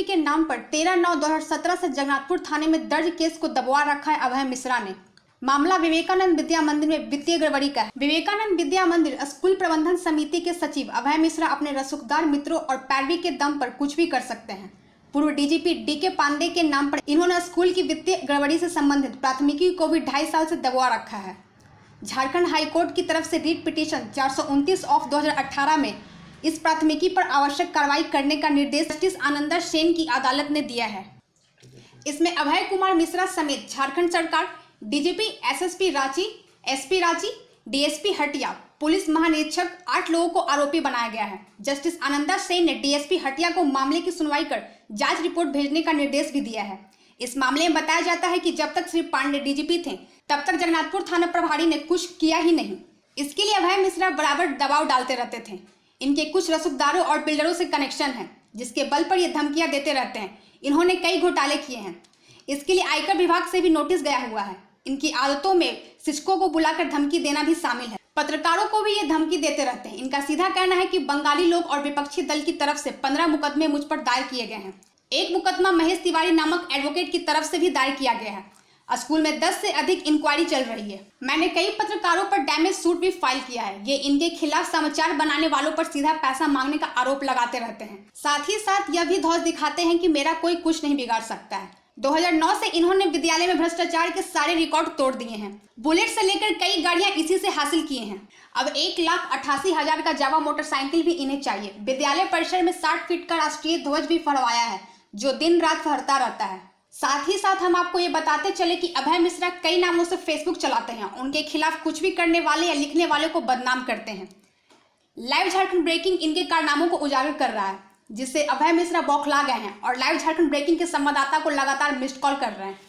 DGP के नाम पर 13/9/2017 से जगन्नाथपुर थाने में दर्ज केस को दबवा रखा है अभय मिश्रा ने। मामला विवेकानंद विद्या मंदिर में वित्तीय गड़बड़ी का है। विवेकानंद विद्या मंदिर स्कूल प्रबंधन समिति के सचिव अभय मिश्रा अपने रसूखदार मित्रों और पैरवी के दम पर कुछ भी कर सकते हैं। पूर्व डीजीपी डीके पांडे के नाम पर इन्होंने स्कूल की वित्तीय गड़बड़ी से संबंधित प्राथमिकी को भी 2.5 साल से दबवा रखा है। झारखंड हाईकोर्ट की तरफ से रीट पिटीशन 429/2018 में इस प्राथमिकी पर आवश्यक कार्रवाई करने का निर्देश जस्टिस आनंदा सेन की अदालत ने दिया है। इसमें अभय कुमार मिश्रा समेत झारखंड सरकार, DGP, SSP Ranchi, SP Ranchi, DSP Hatia, police महानिरीक्षक 8 लोगों को आरोपी बनाया गया है। जस्टिस आनंदा सेन ने डीएसपी हटिया को मामले की सुनवाई कर जांच रिपोर्ट भेजने का निर्देश भी दिया है। इस मामले में बताया जाता है कि जब तक श्री पांडे डीजीपी थे तब तक जगन्नाथपुर थाना प्रभारी ने कुछ किया ही नहीं। इसके लिए अभय मिश्रा बराबर दबाव डालते रहते थे। इनके कुछ रसूखदारों और बिल्डरों से कनेक्शन है, जिसके बल पर ये धमकियां देते रहते हैं। इन्होंने कई घोटाले किए हैं। इसके लिए आयकर विभाग से भी नोटिस गया हुआ है। इनकी आदतों में शिक्षकों को बुलाकर धमकी देना भी शामिल है। पत्रकारों को भी ये धमकी देते रहते हैं। इनका सीधा कहना है कि बंगाली लोग और विपक्षी दल की तरफ से 15 मुकदमे मुझ पर दायर किए गए हैं। एक मुकदमा महेश तिवारी नामक एडवोकेट की तरफ से भी दायर किया गया है। स्कूल में 10 से अधिक इंक्वायरी चल रही है। मैंने कई पत्रकारों पर डैमेज सूट भी फाइल किया है। ये इनके खिलाफ समाचार बनाने वालों पर सीधा पैसा मांगने का आरोप लगाते रहते हैं। साथ ही साथ यह भी धौंस दिखाते हैं कि मेरा कोई कुछ नहीं बिगाड़ सकता है। 2009 से इन्होंने विद्यालय में भ्रष्टाचार के सारे रिकॉर्ड तोड़ दिए हैं। बुलेट से लेकर कई गाड़ियां इसी से हासिल किए हैं। अब 1,88,000 का जावा मोटरसाइकिल भी इन्हें चाहिए। विद्यालय परिसर में 60 फीट का राष्ट्रीय ध्वज भी फहराया है, जो दिन रात फहरता रहता है। साथ ही साथ हम आपको ये बताते चले कि अभय मिश्रा कई नामों से फेसबुक चलाते हैं। उनके खिलाफ कुछ भी करने वाले या लिखने वाले को बदनाम करते हैं। लाइव झारखंड ब्रेकिंग इनके कारनामों को उजागर कर रहा है, जिससे अभय मिश्रा बौखला गए हैं और लाइव झारखंड ब्रेकिंग के संवाददाता को लगातार मिस्ड कॉल कर रहे हैं।